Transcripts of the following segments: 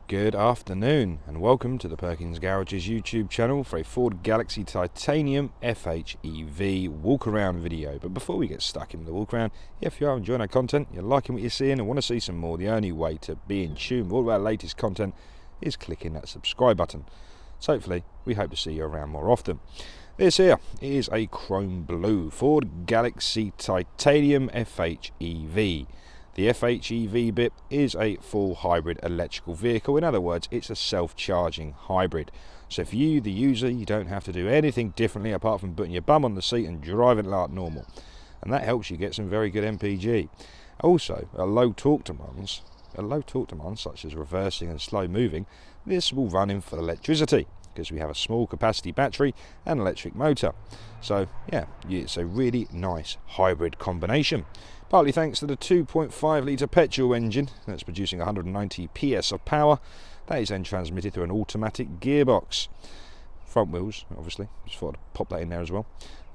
Good afternoon and welcome to the Perkins Garage's YouTube channel for a Ford Galaxy Titanium FHEV walk around video. But before we get stuck in the walk around, if you are enjoying our content, you're liking what you're seeing and want to see some more, the only way to be in tune with all of our latest content is clicking that subscribe button. So hopefully we hope to see you around more often. This here is a chrome blue Ford Galaxy Titanium FHEV. The FHEV bit is a full hybrid electrical vehicle. In other words, it's a self-charging hybrid. So for you, the user, you don't have to do anything differently apart from putting your bum on the seat and driving it like normal. And that helps you get some very good MPG. Also, at low torque demands such as reversing and slow moving, this will run in full electricity because we have a small capacity battery and electric motor. So yeah, it's a really nice hybrid combination. Partly thanks to the 2.5 litre petrol engine that's producing 190 PS of power. That is then transmitted through an automatic gearbox. Front wheels, obviously, just thought I'd pop that in there as well.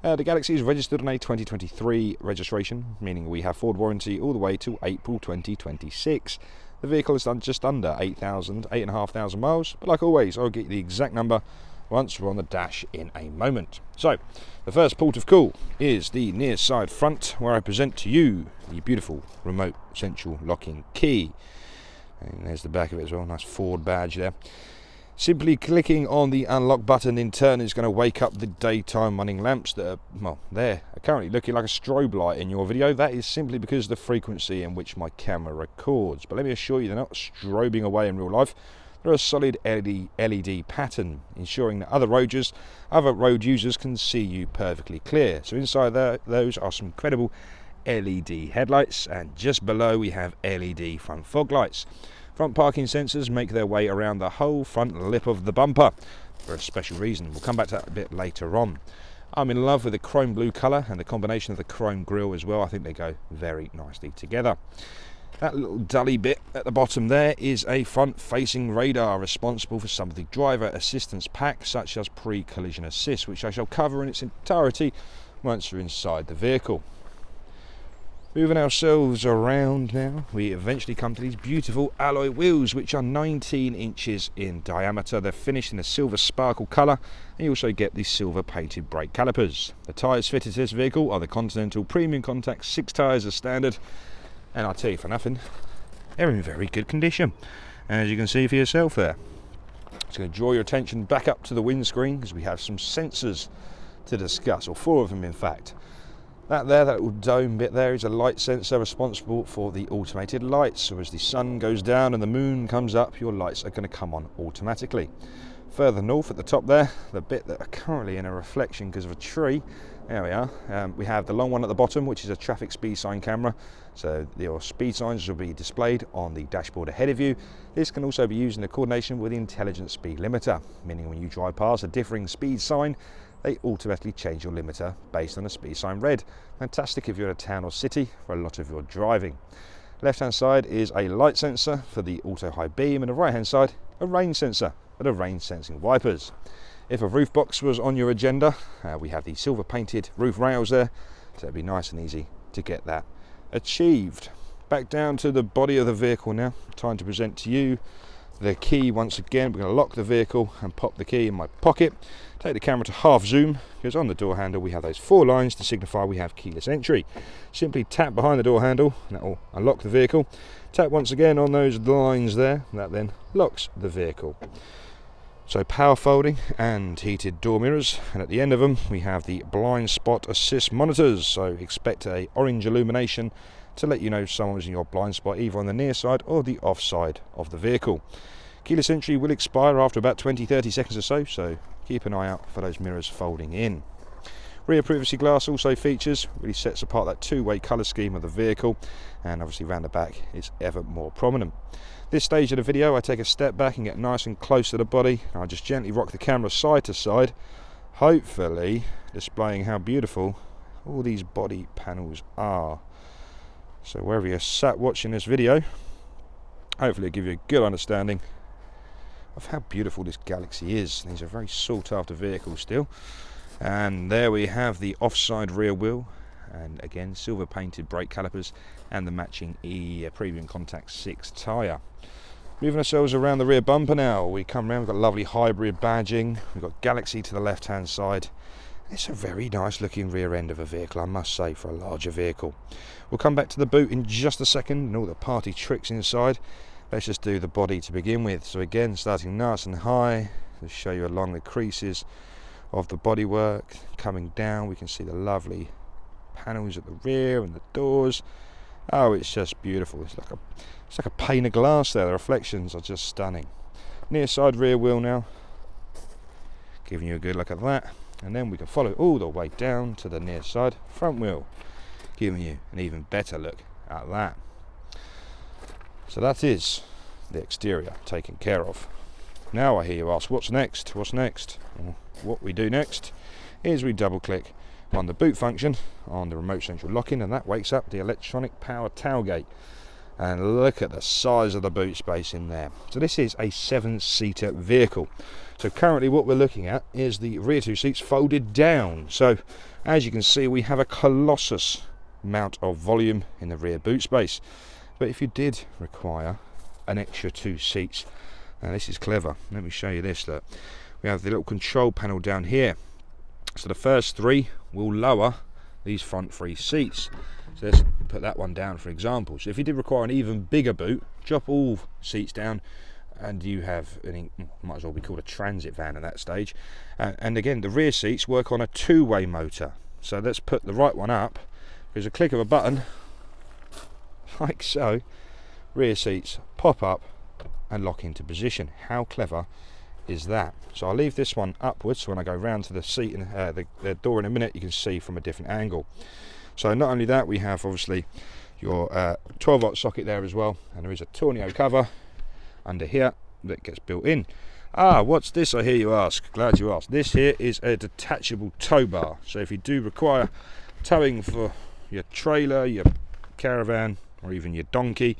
The Galaxy is registered on a 2023 registration, meaning we have Ford warranty all the way to April 2026. The vehicle has done just under 8,500 miles, but like always, I'll get you the exact number once we're on the dash in a moment. So, the first port of call is the near side front, where I present to you the beautiful remote central locking key. And there's the back of it as well, nice Ford badge there. Simply clicking on the unlock button in turn is going to wake up the daytime running lamps that are, well, they're currently looking like a strobe light in your video. That is simply because of the frequency in which my camera records. But let me assure you, they're not strobing away in real life. They're a solid LED pattern, ensuring that other road users can see you perfectly clear. So inside those are some incredible LED headlights, and just below we have LED front fog lights. Front parking sensors make their way around the whole front lip of the bumper for a special reason. We'll come back to that a bit later on. I'm in love with the chrome blue colour and the combination of the chrome grille as well. I think they go very nicely together. That little dully bit at the bottom there is a front-facing radar responsible for some of the driver assistance pack, such as pre-collision assist, which I shall cover in its entirety once we're inside the vehicle. Moving ourselves around now, we eventually come to these beautiful alloy wheels, which are 19 inches in diameter. They're finished in a silver sparkle colour, and you also get these silver painted brake calipers. The tyres fitted to this vehicle are the Continental Premium Contact 6 tyres as standard. And I'll tell you for nothing, they're in very good condition, as you can see for yourself there. It's going to draw your attention back up to the windscreen because we have some sensors to discuss, or 4 of them in fact. That little dome bit there is a light sensor responsible for the automated lights. So as the sun goes down and the moon comes up, your lights are going to come on automatically. Further north at the top there, the bit that are currently in a reflection because of a tree, there we are. We have the long one at the bottom, which is a traffic speed sign camera. So your speed signs will be displayed on the dashboard ahead of you. This can also be used in coordination with the intelligent speed limiter, meaning when you drive past a differing speed sign, they automatically change your limiter based on the speed sign red. Fantastic if you're in a town or city for a lot of your driving. Left hand side is a light sensor for the auto high beam, and the right hand side a rain sensor for the rain sensing wipers. If a roof box was on your agenda, we have the silver painted roof rails there, so it'd be nice and easy to get that achieved. Back down to the body of the vehicle now. Time to present to you the key once again. We're going to lock the vehicle and pop the key in my pocket. Take the camera to half zoom, because on the door handle we have those 4 lines to signify we have keyless entry. Simply tap behind the door handle and that will unlock the vehicle. Tap once again on those lines there, and that then locks the vehicle. So power folding and heated door mirrors, and at the end of them we have the blind spot assist monitors. So expect a orange illumination to let you know someone was in your blind spot, either on the near side or the off side of the vehicle. Keyless entry will expire after about 20-30 seconds or so, so keep an eye out for those mirrors folding in. Rear privacy glass also features, really sets apart that 2-way colour scheme of the vehicle, and obviously round the back it's ever more prominent. This stage of the video I take a step back and get nice and close to the body, and I just gently rock the camera side to side, hopefully displaying how beautiful all these body panels are. So wherever you're sat watching this video, hopefully it'll give you a good understanding of how beautiful this Galaxy is. These are very sought after vehicles still. And there we have the offside rear wheel, and again silver painted brake calipers and the matching Premium Contact 6 tyre. Moving ourselves around the rear bumper now, we come around, we've got lovely hybrid badging, we've got Galaxy to the left hand side. It's a very nice looking rear end of a vehicle, I must say, for a larger vehicle. We'll come back to the boot in just a second and all the party tricks inside. Let's just do the body to begin with. So again, starting nice and high, to show you along the creases of the bodywork. Coming down, we can see the lovely panels at the rear and the doors. Oh, it's just beautiful. It's like a pane of glass there. The reflections are just stunning. Near side rear wheel now, giving you a good look at that. And then we can follow all the way down to the near side front wheel, giving you an even better look at that. So that is the exterior taken care of. Now I hear you ask, what's next? What's next? Well, what we do next is we double click on the boot function on the remote central locking, and that wakes up the electronic power tailgate. And look at the size of the boot space in there. So this is a 7-seater vehicle. So currently what we're looking at is the rear 2 seats folded down. So as you can see, we have a colossus amount of volume in the rear boot space. But if you did require an extra 2 seats, now this is clever. Let me show you this. Look, we have the little control panel down here. So the first 3 will lower these front 3 seats. So let's put that one down for example. So if you did require an even bigger boot, drop all seats down and you have might as well be called a transit van at that stage. And again, the rear seats work on a 2-way motor. So let's put the right one up. There's a click of a button, like so. Rear seats pop up and lock into position. How clever is that? So I'll leave this one upwards, so when I go round to the seat and the door in a minute, you can see from a different angle. So not only that, we have obviously your 12-volt socket there as well, and there is a tornado cover under here that gets built in. What's this, I hear you ask? Glad you asked. This here is a detachable tow bar. So if you do require towing for your trailer, your caravan, or even your donkey,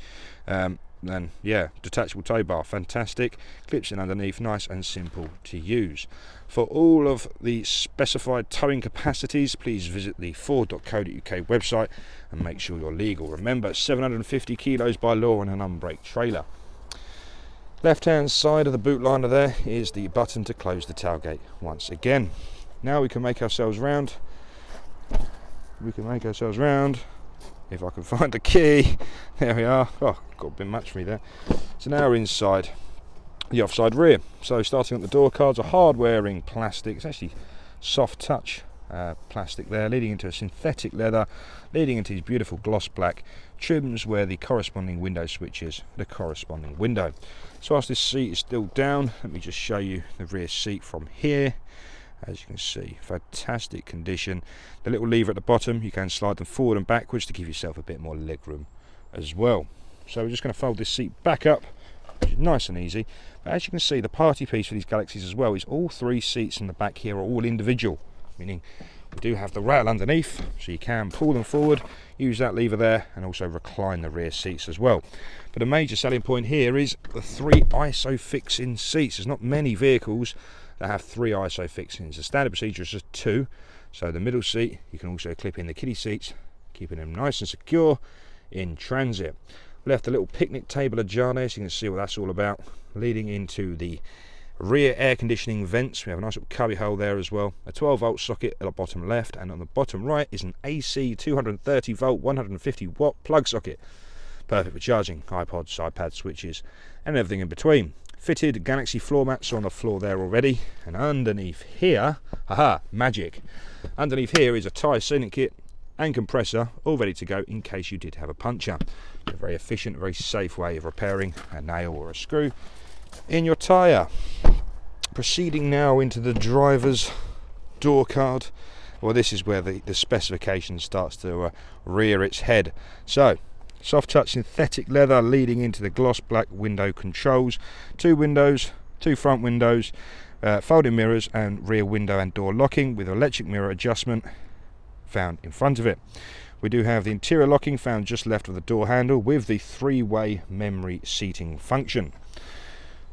then yeah, detachable tow bar, fantastic. Clips in underneath, nice and simple to use. For all of the specified towing capacities, please visit the Ford.co.uk website and make sure you're legal. Remember, 750 kilos by law on an unbraked trailer. Left hand side of the boot liner there is the button to close the tailgate once again. Now we can make ourselves round. If I can find the key. There we are. Oh, got a bit much for me there. So now we're inside the offside rear. So starting at the door cards, a hard wearing plastic. It's actually soft touch plastic there, leading into a synthetic leather, leading into these beautiful gloss black trims where the corresponding window switches the corresponding window. So whilst this seat is still down, let me just show you the rear seat from here. As you can see, fantastic condition. The little lever at the bottom, you can slide them forward and backwards to give yourself a bit more leg room as well. So we're just going to fold this seat back up, which is nice and easy. But as you can see, the party piece for these Galaxies as well is all 3 seats in the back here are all individual, meaning we do have the rail underneath, so you can pull them forward, use that lever there, and also recline the rear seats as well. But a major selling point here is the 3 ISOFIX-in seats. There's not many vehicles that have 3 ISOFIX-ins. The standard procedure is just 2. So the middle seat, you can also clip in the kiddie seats, keeping them nice and secure in transit. Left a little picnic table ajar there, so you can see what that's all about. Leading into the rear air conditioning vents, we have a nice little cubby hole there as well. A 12-volt socket at the bottom left, and on the bottom right is an AC 230-volt 150-watt plug socket. Perfect for charging iPods, iPad switches, and everything in between. Fitted Galaxy floor mats are on the floor there already, and underneath here, magic. Underneath here is a tyre sealant kit and compressor, all ready to go in case you did have a puncture. A very efficient, very safe way of repairing a nail or a screw in your tyre. Proceeding now into the driver's door card. Well, this is where the specification starts to rear its head. So, soft touch synthetic leather leading into the gloss black window controls. 2 windows, 2 front windows, folding mirrors and rear window and door locking with electric mirror adjustment found in front of it. We do have the interior locking found just left of the door handle with the 3-way memory seating function.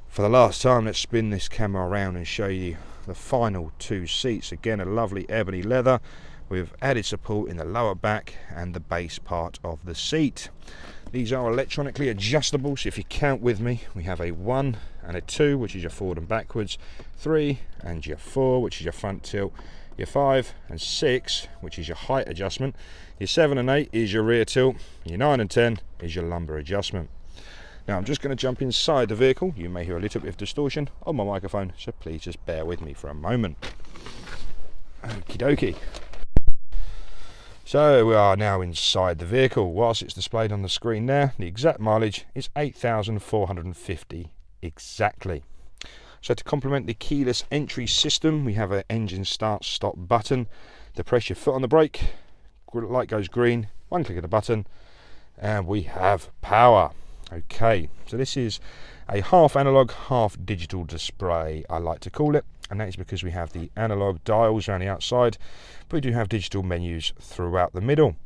For the last time, let's spin this camera around and show you the final 2 seats. Again, a lovely ebony leather with added support in the lower back and the base part of the seat. These are electronically adjustable, so if you count with me, we have a 1 and a 2, which is your forward and backwards, 3 and your 4, which is your front tilt, your 5 and 6, which is your height adjustment, your 7 and 8 is your rear tilt, your 9 and 10 is your lumbar adjustment. Now I'm just going to jump inside the vehicle. You may hear a little bit of distortion on my microphone, so please just bear with me for a moment. Okie dokie. So we are now inside the vehicle. Whilst it's displayed on the screen there, the exact mileage is 8,450 exactly. So to complement the keyless entry system, we have an engine start stop button. To press your foot on the brake, light goes green, one click of the button, and we have power. Okay, so this is a half analog, half digital display, I like to call it, and that is because we have the analog dials around the outside, but we do have digital menus throughout the middle.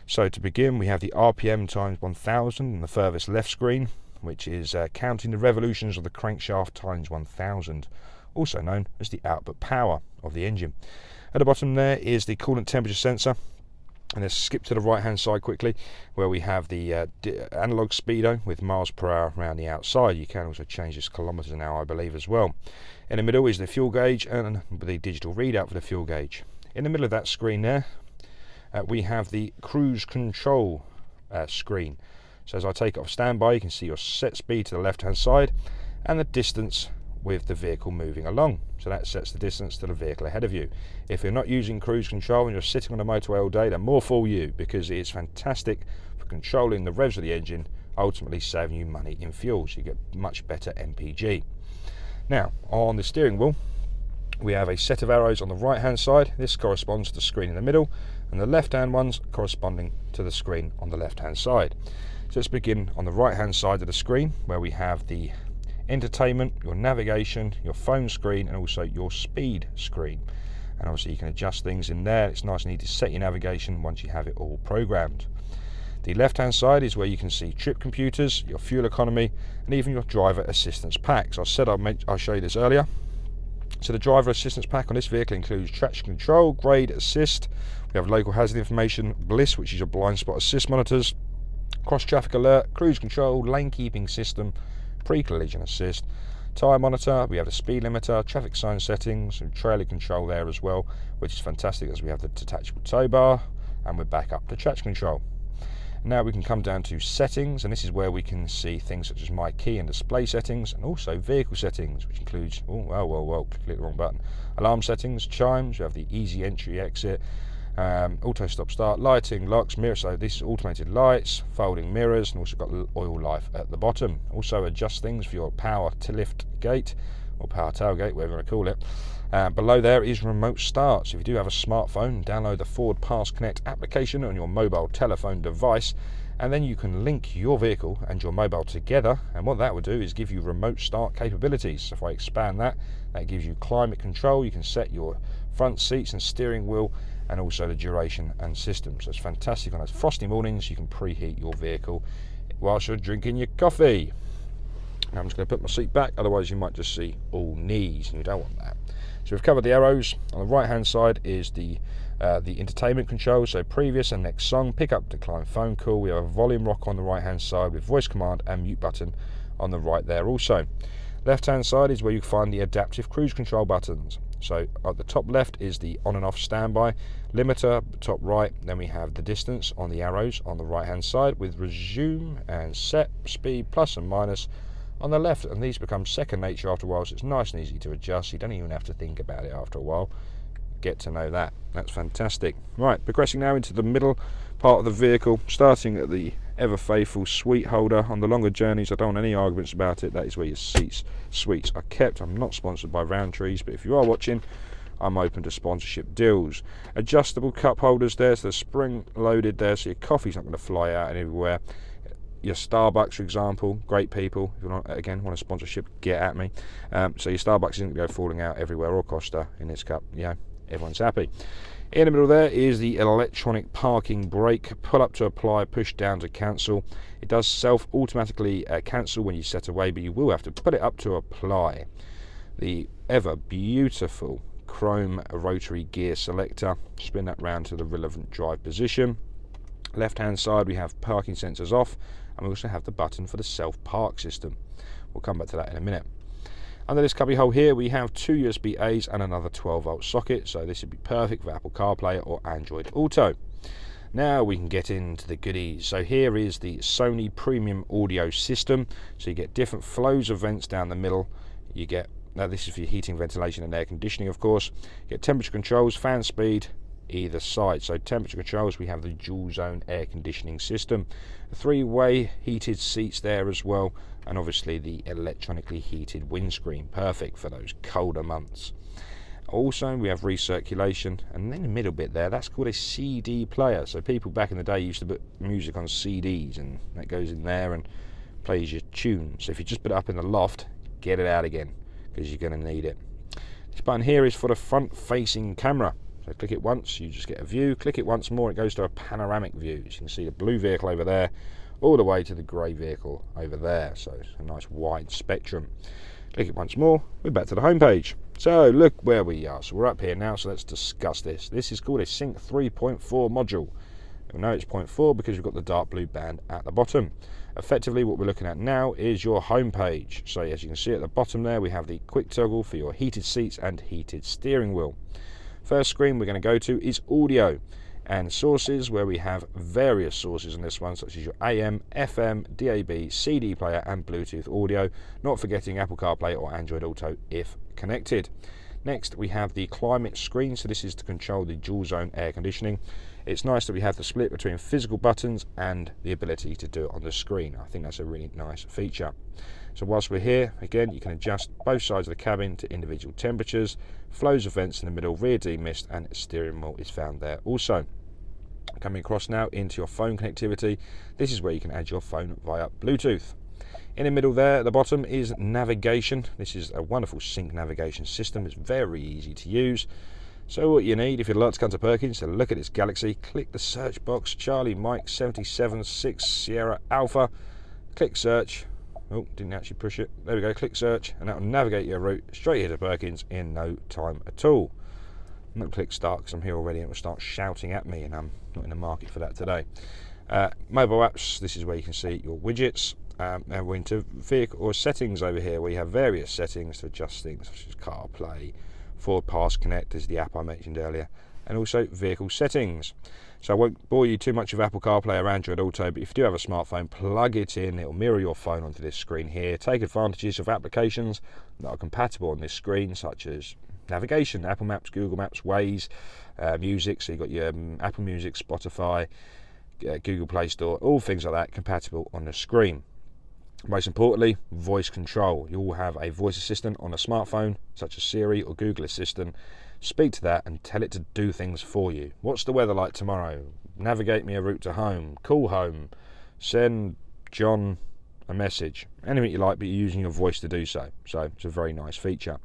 So to begin, we have the RPM times 1000 on the furthest left screen, which is counting the revolutions of the crankshaft times 1000, also known as the output power of the engine. At the bottom there is the coolant temperature sensor. And let's skip to the right hand side quickly, where we have the analog speedo with miles per hour around the outside. You can also change this kilometres an hour, I believe, as well. In the middle is the fuel gauge and the digital readout for the fuel gauge. In the middle of that screen there, we have the cruise control screen. So as I take it off standby, you can see your set speed to the left hand side and the distance with the vehicle moving along. So that sets the distance to the vehicle ahead of you. If you're not using cruise control and you're sitting on the motorway all day, then more fool you, because it is fantastic for controlling the revs of the engine, ultimately saving you money in fuel, so you get much better MPG. Now, on the steering wheel, we have a set of arrows on the right hand side. This corresponds to the screen in the middle, and the left hand ones corresponding to the screen on the left hand side. So let's begin on the right hand side of the screen, where we have the entertainment, your navigation, your phone screen, and also your speed screen. And obviously you can adjust things in there. It's nice and easy to set your navigation once you have it all programmed. The left hand side is where you can see trip computers, your fuel economy, and even your driver assistance packs. I said I'll show you this earlier. So the driver assistance pack on this vehicle includes traction control, grade assist, we have local hazard information, bliss, which is your blind spot assist monitors, cross traffic alert, cruise control, lane keeping system, pre-collision assist, tyre monitor, we have the speed limiter, traffic sign settings, and trailer control there as well, which is fantastic, as we have the detachable tow bar, and we're back up to traction control. Now we can come down to settings, and this is where we can see things such as my key and display settings, and also vehicle settings, which includes, click the wrong button, alarm settings, chimes, we have the easy entry exit, auto stop start, lighting, locks, mirror. So this is automated lights, folding mirrors, and also got oil life at the bottom. Also adjust things for your power to lift gate or power tailgate, whatever you want to call it. Below there is remote start. So if you do have a smartphone, download the Ford Pass Connect application on your mobile telephone device, and then you can link your vehicle and your mobile together, and what that would do is give you remote start capabilities. So if I expand that, that gives you climate control. You can set your front seats and steering wheel, and also the duration and system. So it's fantastic on those frosty mornings. You can preheat your vehicle whilst you're drinking your coffee. Now I'm just going to put my seat back, otherwise you might just see all knees, and you don't want that. So we've covered the arrows. On the right hand side is the entertainment control, so previous and next song, pick up, decline phone call. We have a volume rock on the right hand side with voice command and mute button on the right there also. Left hand side is where you find the adaptive cruise control buttons. So at the top left is the on and off standby, limiter, top right, then we have the distance on the arrows on the right hand side with resume and set, speed, plus and minus on the left, and these become second nature after a while, so it's nice and easy to adjust. You don't even have to think about it after a while. Get to know that. That's fantastic. Right, progressing now into the middle part of the vehicle, starting at the ever faithful sweet holder. On the longer journeys, I don't want any arguments about it, that is where your sweets are kept. I'm not sponsored by Rowntrees, but if you are watching, I'm open to sponsorship deals. Adjustable cup holders there, so they're spring loaded there, so your coffee's not going to fly out everywhere. Your Starbucks, for example, great people. If you want, again, want a sponsorship, get at me. So your Starbucks isn't going to go falling out everywhere, or Costa in this cup. Yeah, everyone's happy. In the middle there is the electronic parking brake. Pull up to apply, push down to cancel. It does self-automatically cancel when you set away, but you will have to put it up to apply. The ever beautiful chrome rotary gear selector. Spin that round to the relevant drive position. Left hand side we have parking sensors off and we also have the button for the self-park system. We'll come back to that in a minute. Under this cubby hole here we have 2 USB A's and another 12-volt socket, so this would be perfect for Apple CarPlay or Android Auto. Now we can get into the goodies. So here is the SONY premium audio system. So you get different flows of vents down the middle. You get, now this is for your heating, ventilation and air conditioning of course. You get temperature controls, fan speed, either side. So temperature controls, we have the dual zone air conditioning system. 3-way heated seats there as well. And obviously the electronically heated windscreen, perfect for those colder months. Also we have recirculation, and in the middle bit there, that's called a CD player. So people back in the day used to put music on CDs, and that goes in there and plays your tune. So if you just put it up in the loft, get it out again, because you're going to need it. This button here is for the front facing camera. So click it once, you just get a view. Click it once more, it goes to a panoramic view. So you can see the blue vehicle over there, all the way to the grey vehicle over there. So it's a nice wide spectrum. Click it once more, we're back to the home page. So look where we are. So we're up here now, so let's discuss this. This is called a Sync 3.4 module. You'll know it's 0.4 because we've got the dark blue band at the bottom. Effectively what we're looking at now is your home page. So as you can see at the bottom there, we have the quick toggle for your heated seats and heated steering wheel. First screen we're going to go to is audio and sources, where we have various sources on this one, such as your AM, FM, DAB, CD player and Bluetooth audio, not forgetting Apple CarPlay or Android Auto if connected. Next we have the climate screen, so this is to control the dual zone air conditioning. It's nice that we have the split between physical buttons and the ability to do it on the screen. I think that's a really nice feature. So whilst we're here, again, you can adjust both sides of the cabin to individual temperatures, flows of vents in the middle, rear demist and steering wheel is found there also. Coming across now into your phone connectivity, this is where you can add your phone via Bluetooth. In the middle there at the bottom is navigation. This is a wonderful sync navigation system. It's very easy to use. So what you need, if you'd like to come to Perkins to look at this Galaxy, click the search box, Charlie Mike 776 Sierra Alpha, click search. Oh, didn't actually push it. There we go, click search, and that will navigate your route straight here to Perkins in no time at all. I'm not going to click start because I'm here already and it will start shouting at me, and I'm not in the market for that today. Mobile apps, this is where you can see your widgets. And we're into vehicle or settings over here, where you have various settings to adjust things such as CarPlay, Ford Pass Connect is the app I mentioned earlier, and also vehicle settings. So I won't bore you too much with Apple CarPlay or Android Auto, but if you do have a smartphone, plug it in, it'll mirror your phone onto this screen here. Take advantages of applications that are compatible on this screen, such as navigation, Apple Maps, Google Maps, Waze, music, so you've got your Apple Music, Spotify, Google Play Store, all things like that compatible on the screen. Most importantly, voice control. You will have a voice assistant on a smartphone, such as Siri or Google Assistant. Speak to that and tell it to do things for you. What's the weather like tomorrow? Navigate me a route to home. Call home. Send John a message. Anything you like, but you're using your voice to do so. So it's a very nice feature.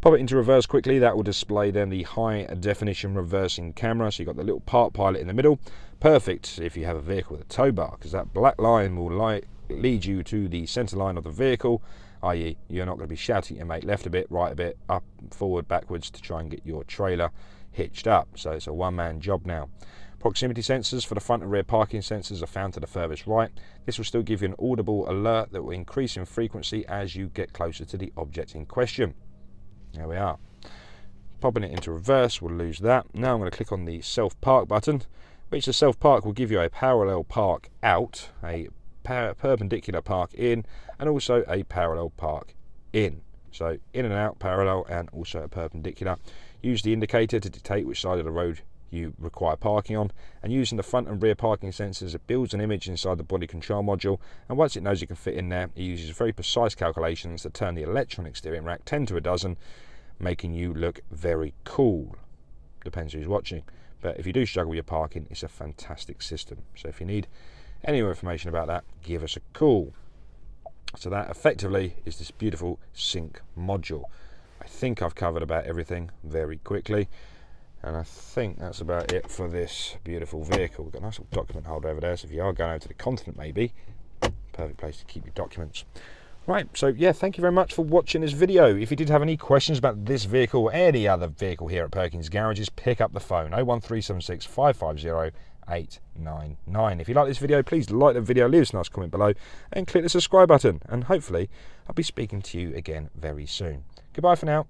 Pop it into reverse quickly. That will display then the high definition reversing camera. So you've got the little park pilot in the middle. Perfect if you have a vehicle with a tow bar, because that black line will lead you to the centre line of the vehicle, i.e. you're not going to be shouting at your mate left a bit, right a bit, up, forward, backwards to try and get your trailer hitched up. So it's a one-man job now. Proximity sensors for the front and rear parking sensors are found to the furthest right. This will still give you an audible alert that will increase in frequency as you get closer to the object in question. There we are. Popping it into reverse, we'll lose that. Now I'm going to click on the self-park button, which the self-park will give you a parallel park out, a perpendicular park in, and also a parallel park in. So in and out, parallel, and also a perpendicular. Use the indicator to dictate which side of the road you require parking on, and using the front and rear parking sensors, it builds an image inside the body control module, and once it knows you can fit in there, it uses very precise calculations to turn the electronic steering rack 10 to a dozen, making you look very cool. Depends who's watching, but if you do struggle with your parking, it's a fantastic system. So if you need any more information about that, give us a call. So that effectively is this beautiful sync module. I think I've covered about everything very quickly, and I think that's about it for this beautiful vehicle. We've got a nice little document holder over there, so if you are going over to the continent, maybe perfect place to keep your documents. Right, so yeah, thank you very much for watching this video. If you did have any questions about this vehicle or any other vehicle here at Perkins Garages, pick up the phone 01376 550 899. If you like this video, please like the video, leave us a nice comment below, and click the subscribe button. And hopefully, I'll be speaking to you again very soon. Goodbye for now.